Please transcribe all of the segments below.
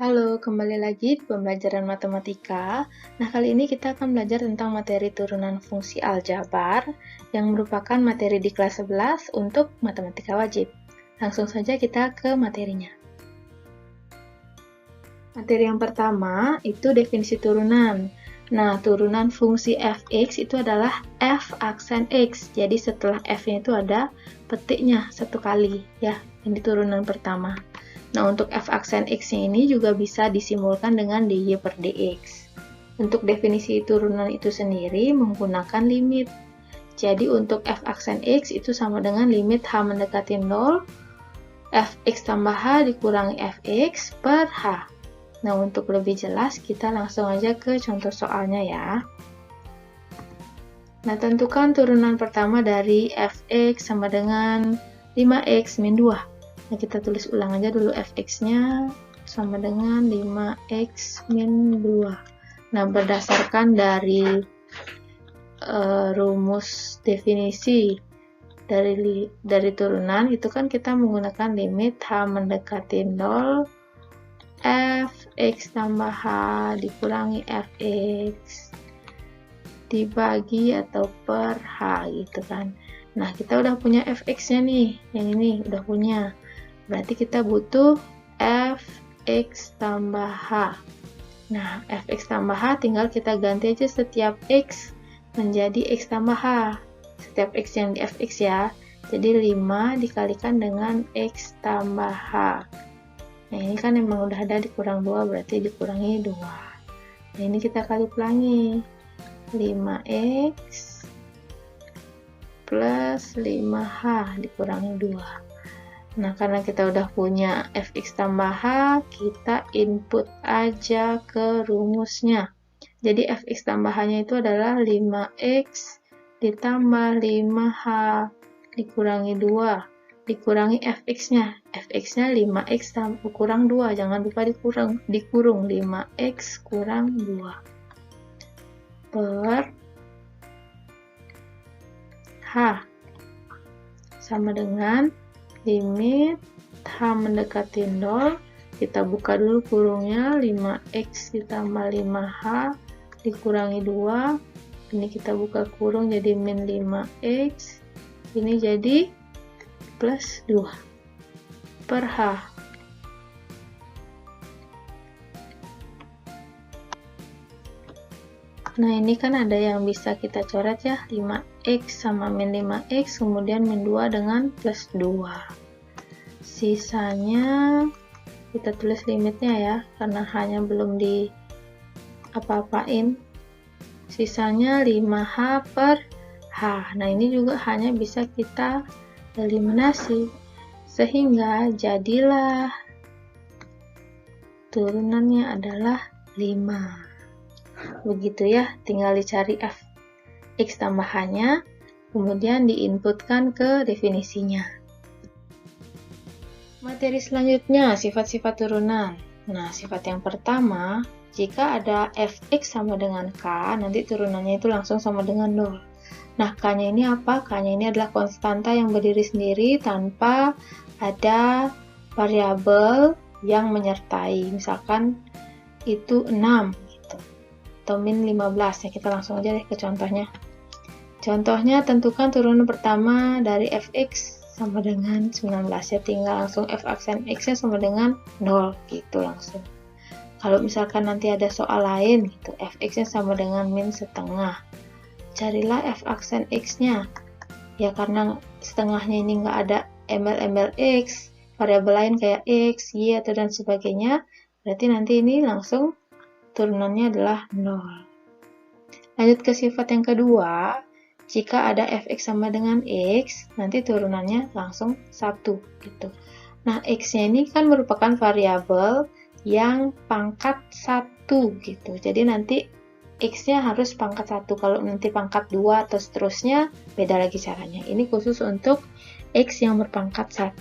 Halo, kembali lagi di pembelajaran matematika. Nah, kali ini kita akan belajar tentang materi turunan fungsi aljabar yang merupakan materi di kelas 11 untuk matematika wajib. Langsung saja kita ke materinya. Materi yang pertama itu definisi turunan. Nah, turunan fungsi fx itu adalah f aksen x. Jadi setelah f-nya itu ada petiknya satu kali, ya. Ini turunan pertama. Nah, untuk f aksen x-nya ini juga bisa disimbolkan dengan dy per dx. Untuk definisi turunan itu sendiri menggunakan limit. Jadi untuk f aksen x itu sama dengan limit h mendekati 0, fx tambah h dikurangi fx per h. Nah, untuk lebih jelas kita langsung aja ke contoh soalnya ya. Nah, tentukan turunan pertama dari fx sama dengan 5x min 2. Nah, kita tulis ulang aja dulu fx-nya sama dengan 5x min 2. Nah, berdasarkan dari rumus definisi dari turunan, itu kan kita menggunakan limit h mendekati 0, fx tambah h dikurangi fx dibagi atau per h gitu kan. Nah, kita udah punya fx-nya nih, yang ini udah punya. Berarti kita butuh fx tambah h. Nah, fx tambah h tinggal kita ganti aja setiap x menjadi x tambah h. Setiap x yang di fx ya. Jadi 5 dikalikan dengan x tambah h. Nah, ini kan memang udah ada dikurang 2, berarti dikurangi 2. Nah, ini kita kali pelangi. 5x plus 5h dikurangi 2. Nah, karena kita udah punya fx tambah h, kita input aja ke rumusnya. Jadi fx tambah h-nya itu adalah 5x ditambah 5h dikurangi 2. Dikurangi fx-nya. Fx-nya 5x kurang 2. Jangan lupa dikurung 5x kurang 2. Per h sama dengan limit h mendekati 0. Kita buka dulu kurungnya. 5x ditambah 5h dikurangi 2. Ini kita buka kurung jadi min 5x. Ini jadi plus 2 per h. Nah, ini kan ada yang bisa kita coret ya, 5x sama min 5x, kemudian min 2 dengan plus 2. Sisanya kita tulis limitnya ya, karena hanya belum di apa-apain. Sisanya 5h per h. Nah, ini juga hanya bisa kita eliminasi, sehingga jadilah turunannya adalah 5. Begitu ya, tinggal dicari fx tambah h-nya, kemudian diinputkan ke definisinya. Materi selanjutnya, sifat-sifat turunan. Nah, sifat yang pertama, jika ada fx sama dengan k, nanti turunannya itu langsung sama dengan 0. Nah, k-nya ini apa? K-nya ini adalah konstanta yang berdiri sendiri tanpa ada variabel yang menyertai. Misalkan itu 6 gitu. Atau min 15 ya. Kita langsung aja deh ke contohnya. Contohnya, tentukan turunan pertama dari fx sama dengan 19 ya. Tinggal langsung f aksen x-nya sama dengan 0 gitu langsung. Kalau misalkan nanti ada soal lain gitu, fx-nya sama dengan min setengah. Carilah f aksen x-nya. Ya, karena setengahnya ini nggak ada embel-embel x, variabel lain kayak x, y, atau dan sebagainya, berarti nanti ini langsung turunannya adalah 0. Lanjut ke sifat yang kedua, jika ada fx sama dengan x, nanti turunannya langsung 1 gitu. Nah, x-nya ini kan merupakan variabel yang pangkat 1 gitu. Jadi nanti x-nya harus pangkat 1. Kalau nanti pangkat 2 atau seterusnya, beda lagi caranya. Ini khusus untuk x yang berpangkat 1.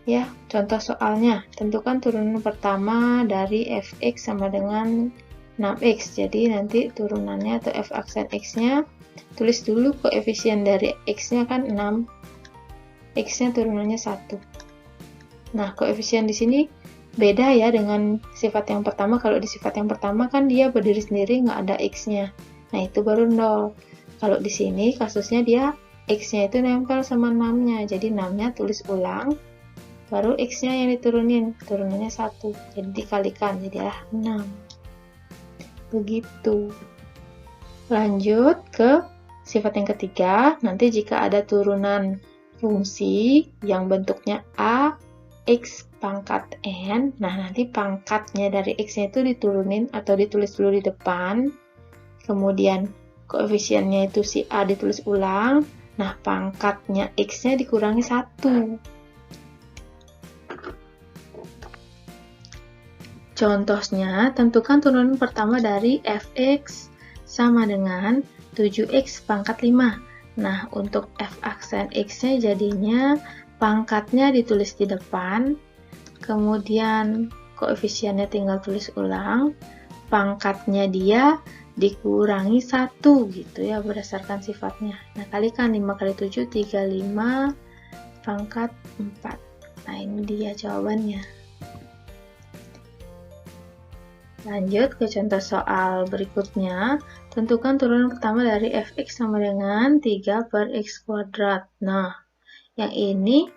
Ya, contoh soalnya, tentukan turunan pertama dari fx sama dengan 6x. Jadi nanti turunannya atau f aksen x-nya, tulis dulu koefisien dari x-nya kan 6. X-nya turunannya 1. Nah, koefisien di sini Beda ya dengan sifat yang pertama. Kalau di sifat yang pertama kan dia berdiri sendiri, nggak ada X-nya. Nah, itu baru 0. Kalau di sini kasusnya dia X-nya itu nempel sama 6-nya. Jadi 6-nya tulis ulang, baru X-nya yang diturunin. Turunannya 1. Jadi dikalikan, jadilah 6. Begitu. Lanjut ke sifat yang ketiga. Nanti jika ada turunan fungsi yang bentuknya A, X pangkat N, nah nanti pangkatnya dari X-nya itu diturunin atau ditulis dulu di depan, kemudian koefisiennya itu si A ditulis ulang, nah pangkatnya X-nya dikurangi 1. Contohnya, tentukan turunan pertama dari fx sama dengan 7x pangkat 5. Nah, untuk f aksen x-nya jadinya pangkatnya ditulis di depan, kemudian koefisiennya tinggal tulis ulang, pangkatnya dia dikurangi 1 gitu ya berdasarkan sifatnya. Nah, kalikan 5 kali 7, 35 pangkat 4. Nah, ini dia jawabannya. Lanjut ke contoh soal berikutnya. Tentukan turunan pertama dari fx sama dengan 3 per x kuadrat. Nah, yang ini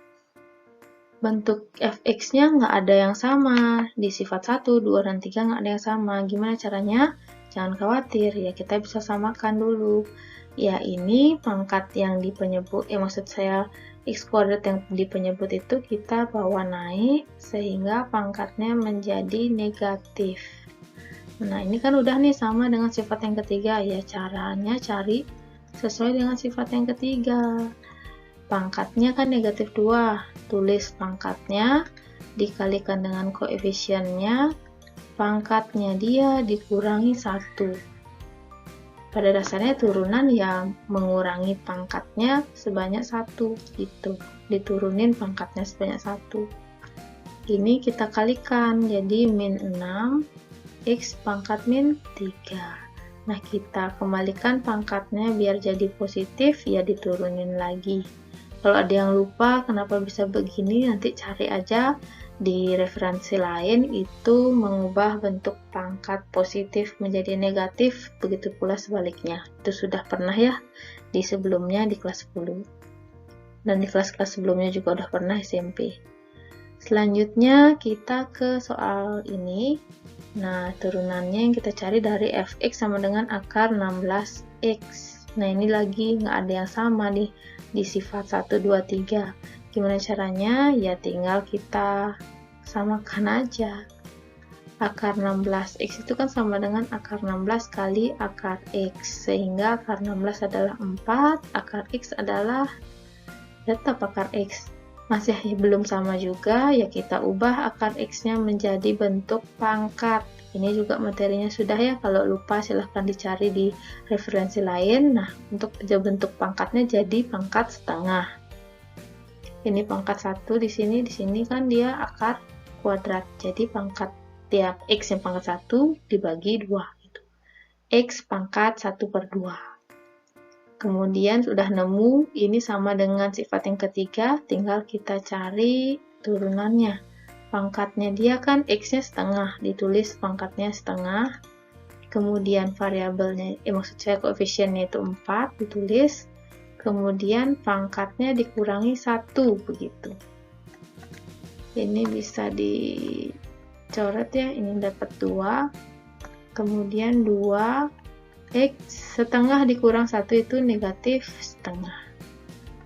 bentuk fx-nya nggak ada yang sama. Di sifat 1, 2, dan 3 nggak ada yang sama. Gimana caranya? Jangan khawatir, ya kita bisa samakan dulu. Ya, ini pangkat yang di penyebut, maksud saya x kuadrat yang di penyebut itu kita bawa naik sehingga pangkatnya menjadi negatif. Nah, ini kan udah nih sama dengan sifat yang ketiga, ya caranya cari sesuai dengan sifat yang ketiga. Pangkatnya kan negatif 2, tulis pangkatnya dikalikan dengan koefisiennya, pangkatnya dia dikurangi 1. Pada dasarnya turunan yang mengurangi pangkatnya sebanyak 1 gitu, diturunin pangkatnya sebanyak 1. Ini kita kalikan, jadi min 6 X pangkat min 3. Nah, kita kembalikan pangkatnya biar jadi positif, ya diturunin lagi. Kalau ada yang lupa kenapa bisa begini, nanti cari aja di referensi lain, itu mengubah bentuk pangkat positif menjadi negatif, begitu pula sebaliknya. Itu sudah pernah ya di sebelumnya di kelas 10. Dan di kelas-kelas sebelumnya juga udah pernah SMP. Selanjutnya kita ke soal ini. Nah, turunannya yang kita cari dari fx sama dengan akar 16x. Nah, ini lagi nggak ada yang sama nih di sifat 1, 2, 3. Gimana caranya? Ya tinggal kita samakan aja. Akar 16x itu kan sama dengan akar 16 kali akar x. Sehingga akar 16 adalah 4, akar x adalah tetap akar x. Masih belum sama juga, ya kita ubah akar x-nya menjadi bentuk pangkat. Ini juga materinya sudah ya, kalau lupa silahkan dicari di referensi lain. Nah, untuk bentuk pangkatnya jadi pangkat setengah. Ini pangkat 1 di sini kan dia akar kuadrat. Jadi pangkat tiap x yang pangkat 1 dibagi 2 gitu. X pangkat 1/2. Kemudian sudah nemu, ini sama dengan sifat yang ketiga, tinggal kita cari turunannya. Pangkatnya dia kan x-nya setengah, ditulis pangkatnya setengah. Kemudian variabelnya, maksud saya koefisiennya itu 4, ditulis. Kemudian pangkatnya dikurangi 1, begitu. Ini bisa dicoret ya, ini dapat 2. Kemudian 2 X setengah dikurang 1 itu negatif setengah.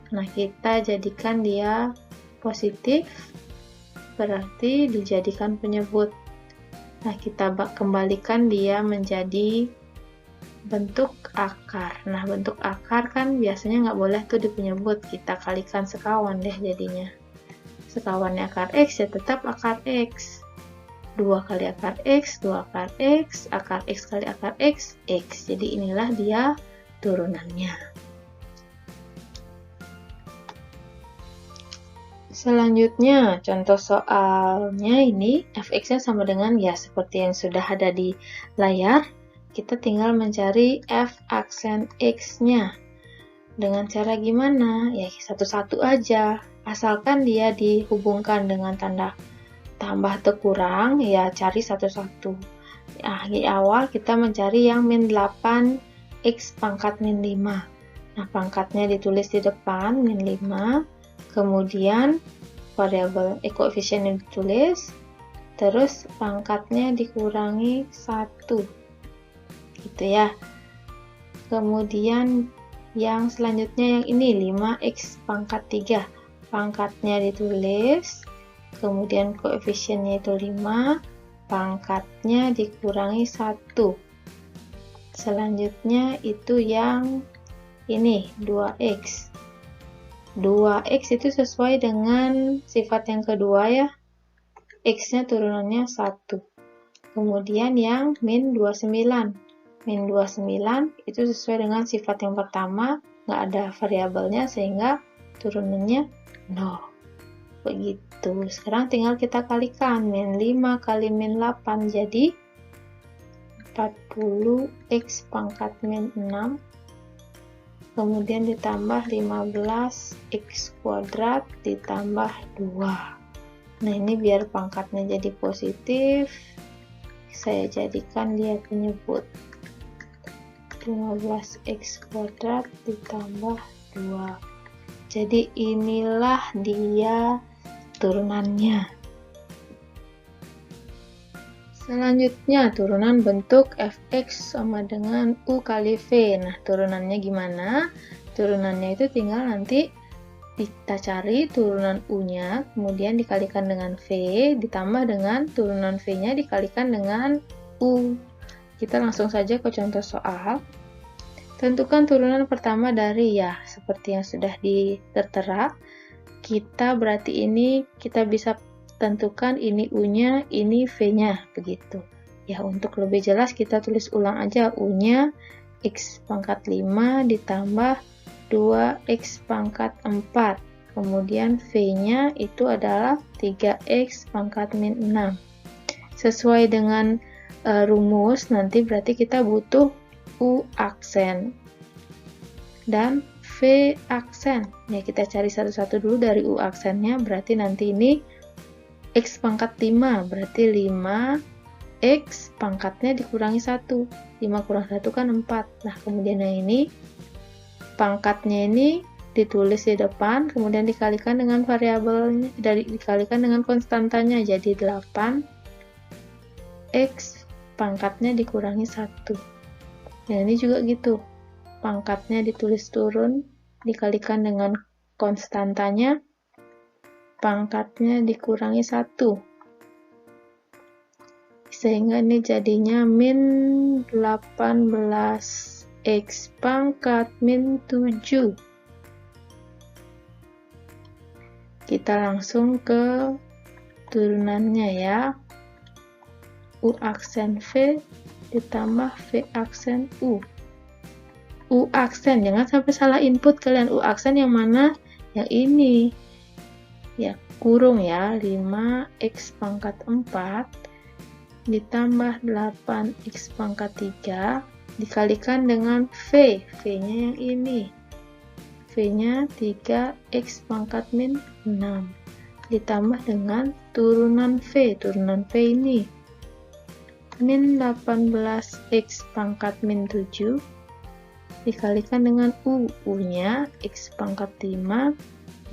Nah, kita jadikan dia positif, berarti dijadikan penyebut. Nah, kita kembalikan dia menjadi bentuk akar. Nah, bentuk akar kan biasanya nggak boleh tuh di penyebut, kita kalikan sekawan deh jadinya. Sekawannya akar X ya tetap akar X. 2 kali akar X, 2 akar X, akar X kali akar X, X. Jadi inilah dia turunannya. Selanjutnya, contoh soalnya ini, fx-nya sama dengan, ya seperti yang sudah ada di layar, kita tinggal mencari f aksen x-nya. Dengan cara gimana? Ya satu-satu aja, asalkan dia dihubungkan dengan tanda tambah atau kurang, ya cari satu-satu. Nah, di awal kita mencari yang min 8 X pangkat min 5. Nah, pangkatnya ditulis di depan, min 5. Kemudian variabel koefisiennya ditulis, terus pangkatnya dikurangi 1. Gitu ya. Kemudian yang selanjutnya yang ini 5X pangkat 3. Pangkatnya ditulis, kemudian koefisiennya itu 5, pangkatnya dikurangi 1. Selanjutnya itu yang ini 2X. 2X itu sesuai dengan sifat yang kedua ya. X-nya turunannya 1. Kemudian yang min 29. Min 29 itu sesuai dengan sifat yang pertama, nggak ada variabelnya sehingga turunannya 0. Begitu. Sekarang tinggal kita kalikan. Min 5 kali min 8 jadi 40X pangkat min 6. Kemudian ditambah 15X kuadrat ditambah 2. Nah, ini biar pangkatnya jadi positif, saya jadikan dia penyebut. 15X kuadrat ditambah 2. Jadi inilah dia turunannya. Selanjutnya turunan bentuk fx sama dengan u kali v. Nah, turunannya gimana? Turunannya itu tinggal nanti kita cari turunan u-nya, kemudian dikalikan dengan v, ditambah dengan turunan v-nya dikalikan dengan u. Kita langsung saja ke contoh soal. Tentukan turunan pertama dari ya, seperti yang sudah tertera. Kita berarti ini kita bisa tentukan ini u-nya, ini v-nya, begitu. Ya, untuk lebih jelas kita tulis ulang aja u-nya x pangkat 5 ditambah 2x pangkat 4. Kemudian v-nya itu adalah 3x pangkat min 6. Sesuai dengan rumus, nanti berarti kita butuh U aksen dan V aksen. Ya, kita cari satu-satu dulu dari U aksennya, berarti nanti ini X pangkat 5, berarti 5X pangkatnya dikurangi 1. 5 kurang 1 kan 4. Nah, kemudian yang ini, pangkatnya ini ditulis di depan, kemudian dikalikan dengan variabelnya, dikalikan dengan konstantanya, jadi 8X pangkatnya dikurangi 1. Nah, ini juga gitu. Pangkatnya ditulis turun, dikalikan dengan konstantanya, pangkatnya dikurangi 1. Sehingga ini jadinya min 18X pangkat min 7. Kita langsung ke turunannya ya. U aksen V ditambah V aksen U. U aksen, jangan sampai salah input kalian. U aksen yang mana? Yang ini. Ya, kurung ya. 5x pangkat 4 ditambah 8x pangkat 3 dikalikan dengan V. V-nya yang ini. V-nya 3x pangkat min 6 ditambah dengan turunan V. Turunan V ini min 18x pangkat min 7 dikalikan dengan U. U-nya x pangkat 5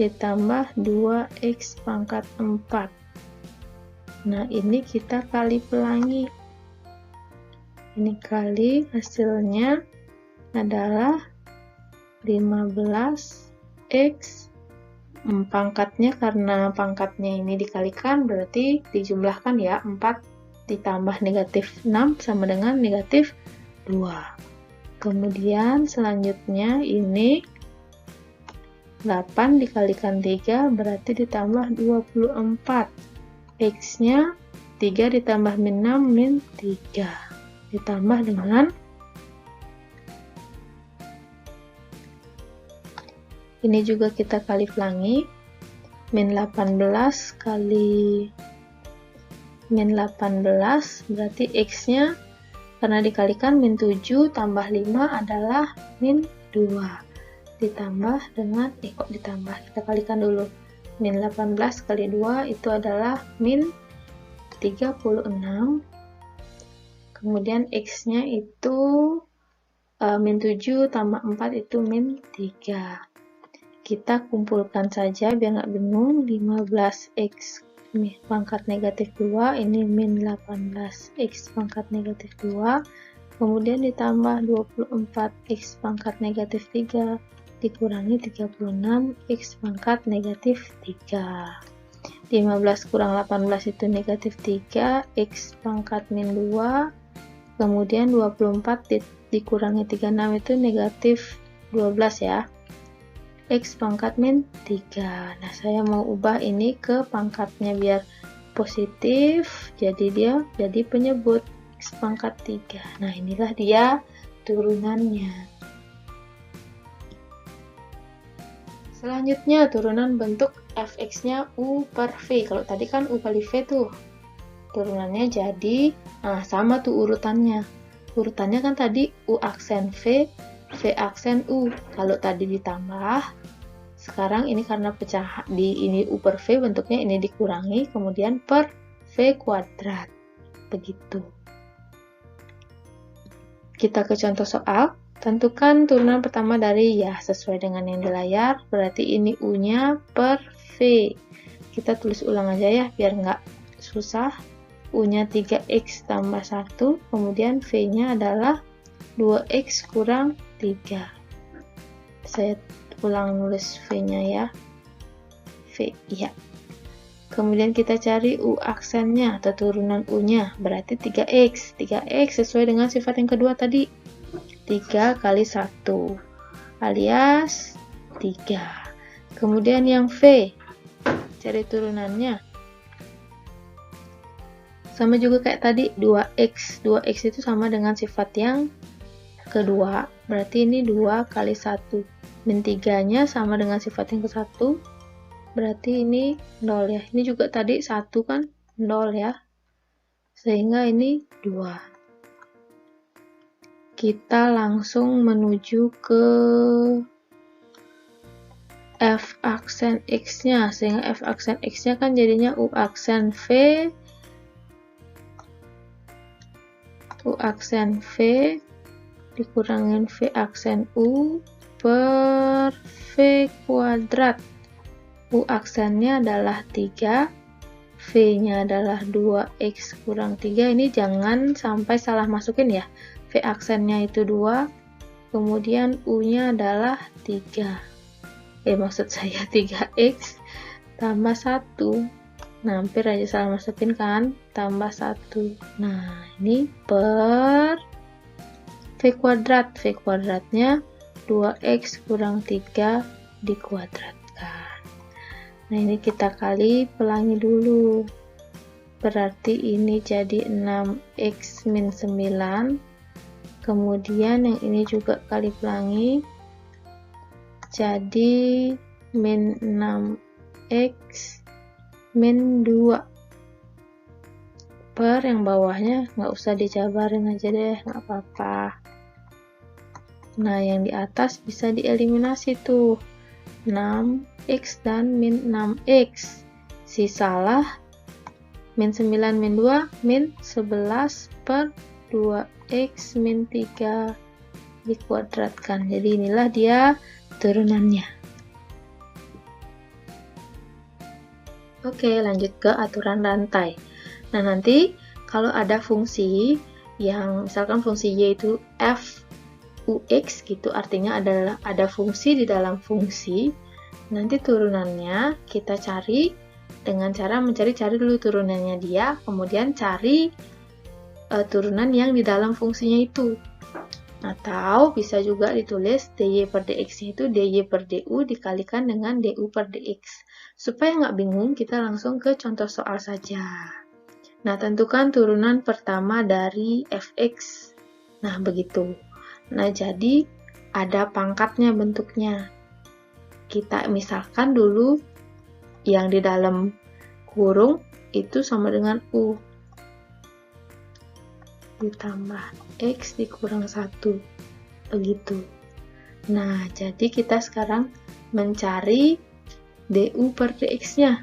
ditambah 2x pangkat 4. Nah, ini kita kali pelangi. Ini kali, hasilnya adalah 15x. Pangkatnya, karena pangkatnya ini dikalikan, berarti dijumlahkan ya, 4 ditambah negatif 6 sama dengan negatif 2. Kemudian selanjutnya ini 8 dikalikan 3 berarti ditambah 24. X-nya 3 ditambah min 6 min 3. Ditambah dengan ini juga kita kali pelangi. Min 18 kali min 18 berarti X-nya karena dikalikan min 7 tambah 5 adalah min 2 ditambah dengan kok ditambah, kita kalikan dulu. Min 18 kali 2 itu adalah min 36, kemudian X-nya itu min 7 tambah 4 itu min 3. Kita kumpulkan saja biar nggak bingung. 15X pangkat negatif 2, ini min 18X pangkat negatif 2, kemudian ditambah 24X pangkat negatif 3, dikurangi 36X pangkat negatif 3. 15 kurang 18 itu negatif 3, X pangkat min 2, kemudian 24 dikurangi 36 itu negatif 12 ya. X pangkat min 3. Nah, saya mau ubah ini ke pangkatnya biar positif, jadi dia jadi penyebut X pangkat 3. Nah, inilah dia turunannya. Selanjutnya turunan bentuk fx-nya U per V. Kalau tadi kan U kali V tuh. Turunannya jadi, nah sama tuh urutannya. Urutannya kan tadi U aksen V, V aksen U. Kalau tadi ditambah, sekarang ini karena pecah di ini U per V bentuknya ini dikurangi, kemudian per V kuadrat. Begitu. Kita ke contoh soal. Tentukan turunan pertama dari ya sesuai dengan yang di layar, berarti ini U-nya per V. Kita tulis ulang aja ya biar nggak susah. U-nya 3X tambah 1, kemudian V-nya adalah 2X kurang 3. Saya ulang nulis V-nya ya. V, iya. Kemudian kita cari U aksennya atau turunan U-nya, berarti 3X. 3X sesuai dengan sifat yang kedua tadi. 3 kali 1 alias 3. Kemudian yang V, cari turunannya. Sama juga kayak tadi 2X. 2X itu sama dengan sifat yang kedua. Berarti ini 2 kali 1. Min 3-nya sama dengan sifat yang ke-1. Berarti ini 0 ya. Ini juga tadi 1 kan 0 ya. Sehingga ini 2. Kita langsung menuju ke F aksen X-nya, sehingga F aksen X-nya kan jadinya U aksen V, U aksen V dikurangin V aksen U per V kuadrat. U aksennya adalah 3, V-nya adalah 2X kurang 3, ini jangan sampai salah masukin ya. V aksennya itu 2, kemudian U-nya adalah 3. Maksud saya 3X tambah 1. Nah, hampir aja salah masukin kan, tambah 1. Nah, ini per V kuadrat. V kuadratnya 2X kurang 3 dikuadratkan. Nah, ini kita kali pelangi dulu. Berarti ini jadi 6X min 9. Kemudian yang ini juga kali pelangi, jadi min 6X min 2 per yang bawahnya nggak usah dijabarin aja deh, nggak apa-apa. Nah, yang di atas bisa dieliminasi tuh, 6X dan min 6X. Sisalah min 9 min 2 min 11 per 2X min 3 dikuadratkan. Jadi inilah dia turunannya. Oke, lanjut ke aturan rantai. Nah, nanti kalau ada fungsi yang misalkan fungsi Y itu f ux gitu, artinya adalah ada fungsi di dalam fungsi, nanti turunannya kita cari dengan cara cari dulu turunannya dia, kemudian cari turunan yang di dalam fungsinya itu. Atau bisa juga ditulis dy per dx itu dy per du dikalikan dengan du per dx. Supaya nggak bingung, kita langsung ke contoh soal saja. Nah, tentukan turunan pertama dari fx. Nah, begitu. Nah, jadi ada pangkatnya bentuknya. Kita misalkan dulu yang di dalam kurung itu sama dengan u ditambah X dikurang 1, begitu. Nah, jadi kita sekarang mencari du per dx-nya.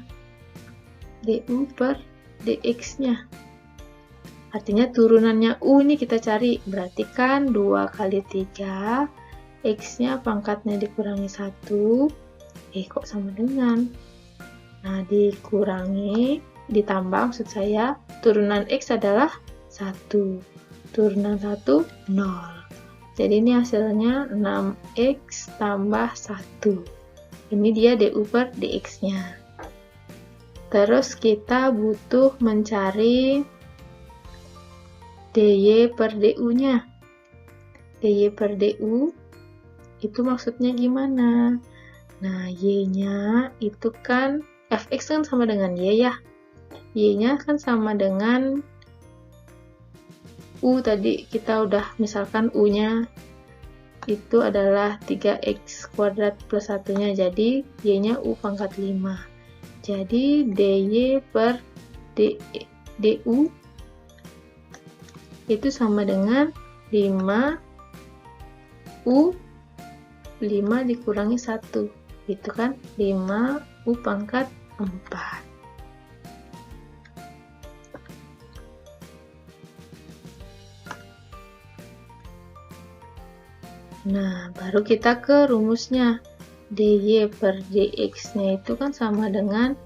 Du per dx-nya. Artinya turunannya U ini kita cari, berarti kan 2 kali 3, X-nya pangkatnya dikurangi 1, kok sama dengan? Nah, dikurangi, ditambah maksud saya, turunan X adalah 1, turunan 1, 0. Jadi ini hasilnya 6X tambah 1. Ini dia DU per DX-nya. Terus kita butuh mencari DY per DU-nya. DY per DU itu maksudnya gimana? Nah, Y-nya itu kan Fx kan sama dengan Y ya. Y-nya kan sama dengan U tadi kita udah misalkan U-nya itu adalah 3x kuadrat plus 1-nya, jadi Y-nya U pangkat 5. Jadi DY per DU itu sama dengan 5U 5 dikurangi 1, itu kan 5U pangkat 4. Nah, baru kita ke rumusnya. DY per DX-nya itu kan sama dengan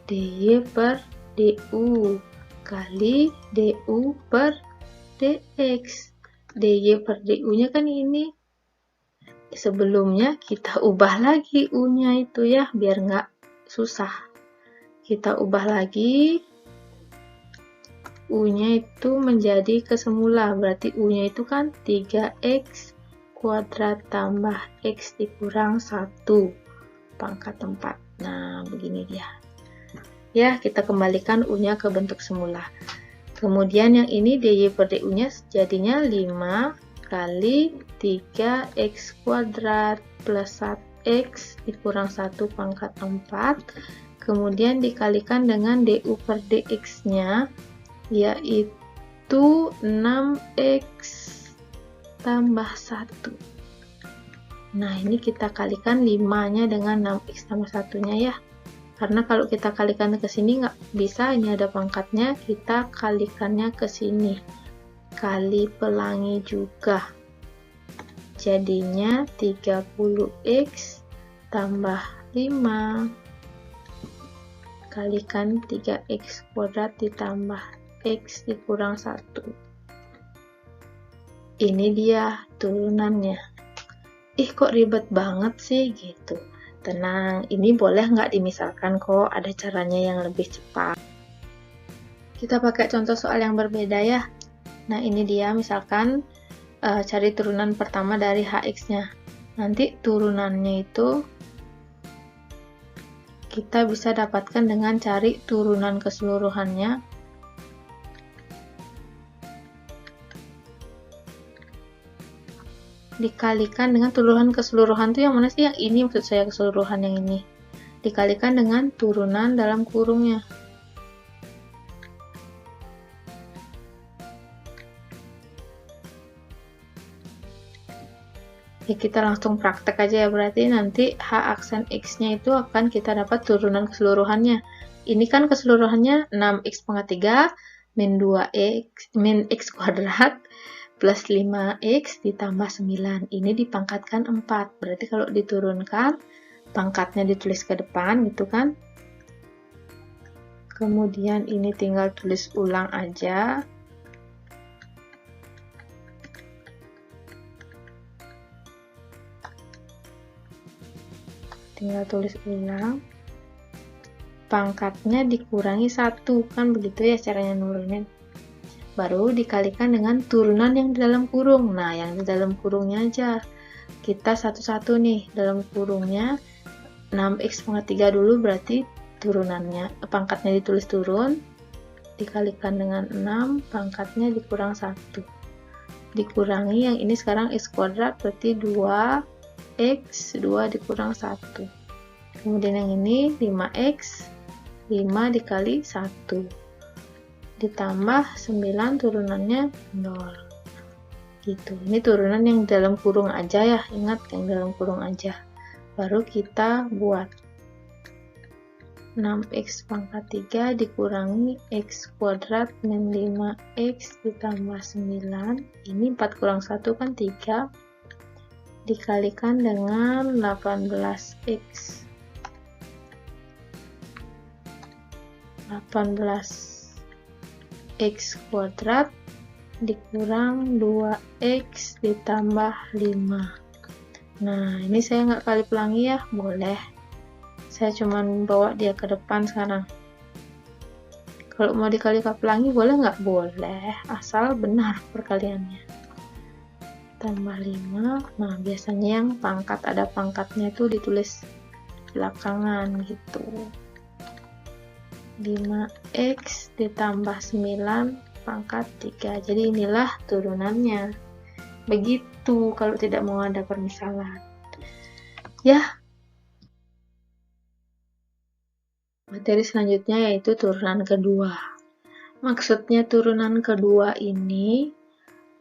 DY per DU kali DU per DX. DY per DU-nya kan ini. Sebelumnya kita ubah lagi U-nya itu ya, biar nggak susah. Kita ubah lagi. U-nya itu menjadi ke semula, berarti U-nya itu kan 3x kuadrat tambah x dikurang 1 pangkat 4. Nah, begini dia. Ya, kita kembalikan U-nya ke bentuk semula. Kemudian yang ini DY per DU-nya jadinya 5 kali 3x kuadrat plus 1x dikurang 1 pangkat 4. Kemudian dikalikan dengan DU per DX-nya, yaitu 6x tambah 1. Nah, ini kita kalikan 5-nya dengan 6x tambah 1-nya ya. Karena kalau kita kalikan ke sini nggak bisa, ini ada pangkatnya, kita kalikannya ke sini. Kali pelangi juga. Jadinya 30x tambah 5. Kalikan 3x kuadrat ditambah x dikurang 1. Ini dia turunannya. Kok ribet banget sih gitu. Tenang, ini boleh nggak dimisalkan kok, ada caranya yang lebih cepat. Kita pakai contoh soal yang berbeda ya. Nah, ini dia misalkan cari turunan pertama dari hx-nya. Nanti turunannya itu kita bisa dapatkan dengan cari turunan keseluruhannya. Dikalikan dengan turunan keseluruhan itu yang mana sih? Yang ini maksud saya, keseluruhan yang ini. Dikalikan dengan turunan dalam kurungnya. Ya, kita langsung praktek aja ya, berarti nanti H aksen X-nya itu akan kita dapat turunan keseluruhannya. Ini kan keseluruhannya 6x pangkat 3 min 2x min x kuadrat plus 5x ditambah 9. Ini dipangkatkan 4. Berarti kalau diturunkan, pangkatnya ditulis ke depan gitu kan. Kemudian ini tinggal tulis ulang aja. Tinggal tulis ulang. Pangkatnya dikurangi 1. Kan begitu ya caranya nurunin. Baru dikalikan dengan turunan yang di dalam kurung. Nah, yang di dalam kurungnya aja. Kita satu-satu nih. Dalam kurungnya 6x pangkat 3 dulu, berarti turunannya, pangkatnya ditulis turun. Dikalikan dengan 6, pangkatnya dikurang 1. Dikurangi yang ini sekarang x kuadrat, berarti 2x, 2 dikurang 1. Kemudian yang ini 5x, 5 dikali 1. Ditambah 9 turunannya 0 gitu. Ini turunan yang dalam kurung aja ya, ingat yang dalam kurung aja. Baru kita buat 6x pangkat 3 dikurangi x kuadrat min 5x ditambah 9. Ini 4 kurang 1 kan 3. Dikalikan dengan 18x. 18x kuadrat dikurang 2x ditambah 5. Nah, ini saya nggak kali pelangi ya, boleh. Saya cuman bawa dia ke depan sekarang. Kalau mau dikali pelangi boleh nggak? Boleh, asal benar perkaliannya. Tambah 5. Nah, biasanya yang pangkat ada pangkatnya itu ditulis belakangan gitu. 5x ditambah 9 pangkat 3. Jadi inilah turunannya. Begitu kalau tidak mau ada permisalan. Ya. Materi selanjutnya yaitu turunan kedua. Maksudnya turunan kedua ini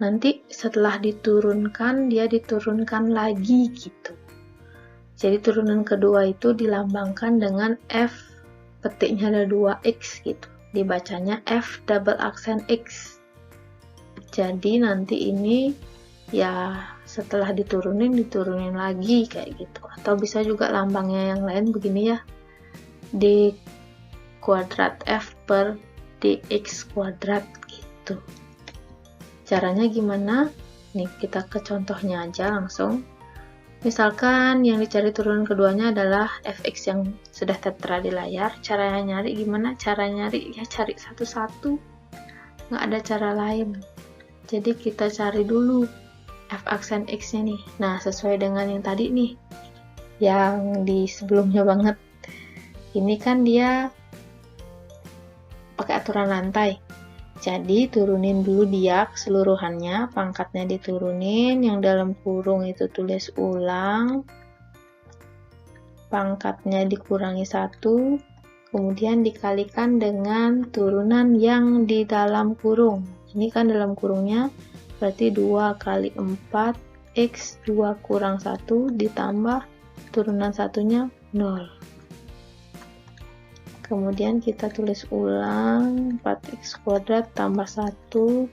nanti setelah diturunkan, dia diturunkan lagi gitu. Jadi turunan kedua itu dilambangkan dengan F, petiknya ada 2x gitu. Dibacanya F double aksen X. Jadi nanti ini ya setelah diturunin lagi kayak gitu. Atau bisa juga lambangnya yang lain begini ya. D kuadrat F per dx kuadrat gitu. Caranya gimana? Nih kita ke contohnya aja langsung. Misalkan yang dicari turunan keduanya adalah fx yang sudah tertera di layar. Caranya nyari gimana? Cara nyari ya cari satu-satu. Nggak ada cara lain. Jadi kita cari dulu f aksen x-nya nih. Nah, sesuai dengan yang tadi nih. Yang di sebelumnya banget. Ini kan dia pakai aturan lantai. Jadi turunin dulu dia keseluruhannya, pangkatnya diturunin, yang dalam kurung itu tulis ulang, pangkatnya dikurangi 1, kemudian dikalikan dengan turunan yang di dalam kurung. Ini kan dalam kurungnya, berarti 2 kali 4, x 2 kurang 1 ditambah turunan satunya 0. Kemudian kita tulis ulang 4x kuadrat tambah 1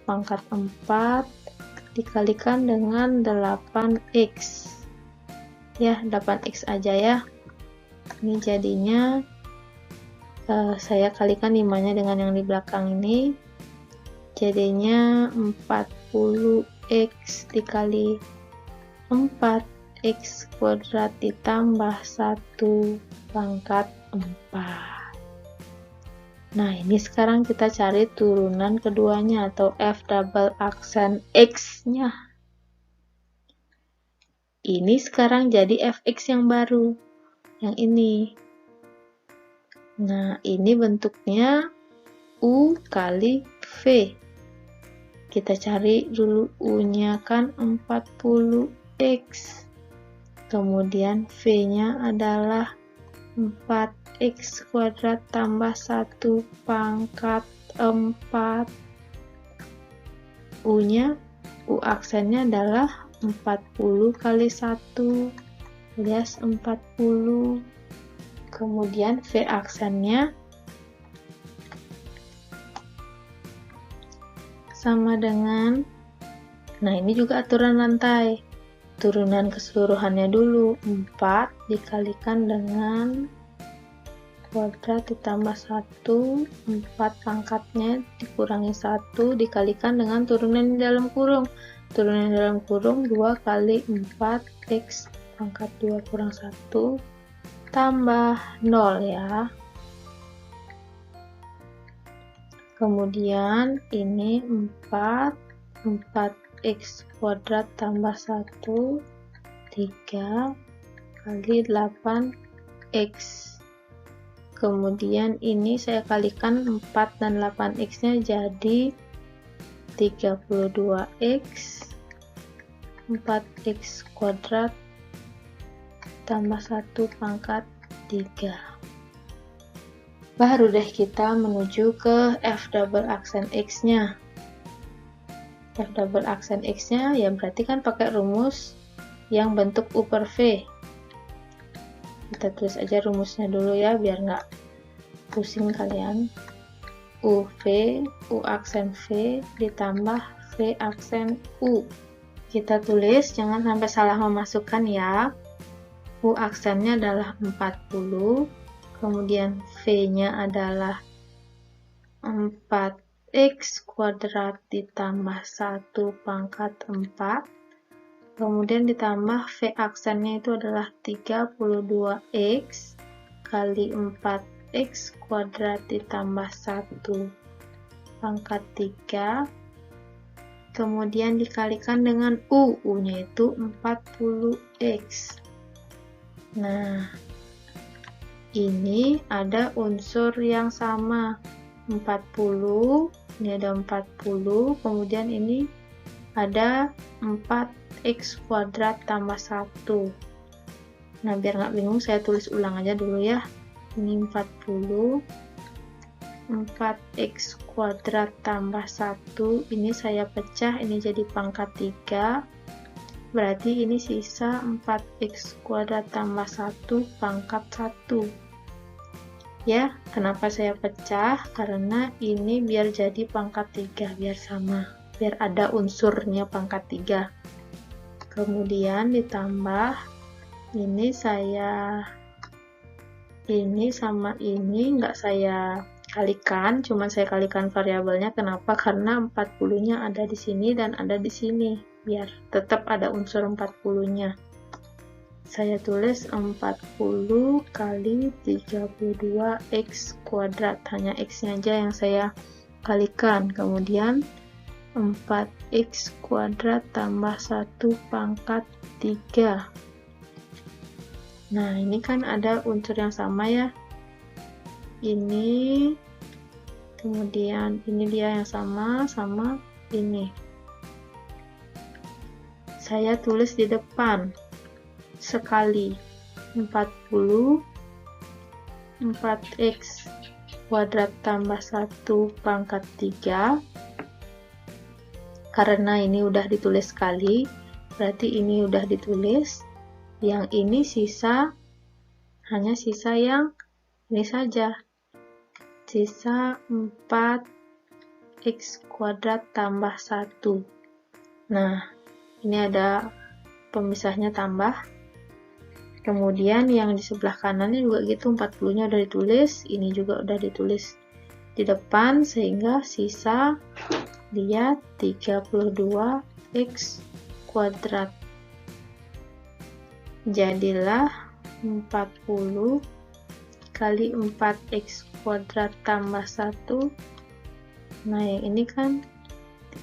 pangkat 4 dikalikan dengan 8x. Ya, 8x aja ya. Ini jadinya saya kalikan 5-nya dengan yang di belakang ini. Jadinya 40x dikali 4x kuadrat ditambah 1 pangkat 4. Nah, ini sekarang kita cari turunan keduanya atau F double aksen X-nya. Ini sekarang jadi Fx yang baru. Yang ini. Nah, ini bentuknya U kali V. Kita cari dulu U-nya kan 40X. Kemudian V-nya adalah 4x kuadrat tambah 1 pangkat 4. U-nya, U aksennya adalah 40 kali 1 alias 40. Kemudian V aksennya sama dengan, nah ini juga aturan lantai. Turunan keseluruhannya dulu 4 dikalikan dengan kuadrat ditambah 1, 4 pangkatnya dikurangi 1 dikalikan dengan turunan di dalam kurung. Turunan di dalam kurung 2 kali 4x pangkat 2 kurang 1 tambah 0 ya. Kemudian ini 4x kuadrat tambah 1 3 kali 8x. Kemudian ini saya kalikan 4 dan 8x nya jadi 32x 4x kuadrat tambah 1 pangkat 3. Baru deh kita menuju ke F double aksen X nya. F double aksen X nya ya berarti kan pakai rumus yang bentuk U per V. Kita tulis aja rumusnya dulu ya biar nggak pusing kalian. U aksen V ditambah V aksen U. Kita tulis, jangan sampai salah memasukkan ya. U aksennya adalah 40, kemudian V-nya adalah 4x kuadrat ditambah 1 pangkat 4, kemudian ditambah V aksennya itu adalah 32x kali 4x kuadrat ditambah 1 pangkat 3, kemudian dikalikan dengan U-nya itu 40x. Nah, ini ada unsur yang sama, 40, ini ada 40, kemudian ini ada 4x kuadrat tambah 1. Nah, biar nggak bingung, saya tulis ulang aja dulu ya. Ini 40, 4x kuadrat tambah 1, ini saya pecah, ini jadi pangkat 3, berarti ini sisa 4x kuadrat tambah 1 pangkat 1. Ya, kenapa saya pecah? Karena ini biar jadi pangkat 3, biar sama, biar ada unsurnya pangkat 3. Kemudian ditambah, ini sama ini nggak saya kalikan, cuma saya kalikan variabelnya. Kenapa? Karena 40-nya ada di sini dan ada di sini, biar tetap ada unsur 40-nya. Saya tulis 40 kali 32x kuadrat, hanya x-nya aja yang saya kalikan. Kemudian 4x kuadrat tambah 1 pangkat 3. Nah, ini kan ada unsur yang sama ya. Ini, kemudian ini dia yang sama ini. Saya tulis di depan sekali 40 4x kuadrat tambah 1 pangkat 3. Karena ini udah ditulis sekali, berarti ini udah ditulis. Yang ini sisa, hanya sisa yang ini saja, sisa 4x kuadrat tambah 1. Nah, ini ada pemisahnya tambah. Kemudian yang di sebelah kanannya juga gitu, 40-nya udah ditulis, ini juga udah ditulis di depan, sehingga sisa dia 32x kuadrat. Jadilah 40 kali 4x kuadrat tambah 1. Nah, yang ini kan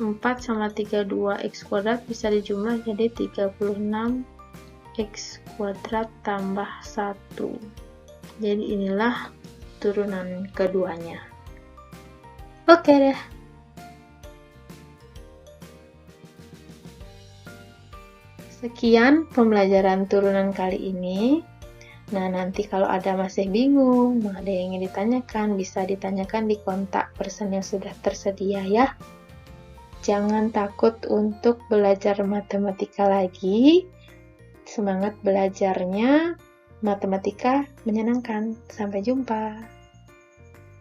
4 sama 32x kuadrat bisa dijumlah jadi 36x kuadrat tambah 1. Jadi inilah turunan keduanya. Oke deh. Sekian pembelajaran turunan kali ini. Nah, nanti kalau ada masih bingung, ada yang ingin ditanyakan, bisa ditanyakan di kontak person yang sudah tersedia ya. Jangan takut untuk belajar matematika lagi. Semangat belajarnya, matematika menyenangkan. Sampai jumpa.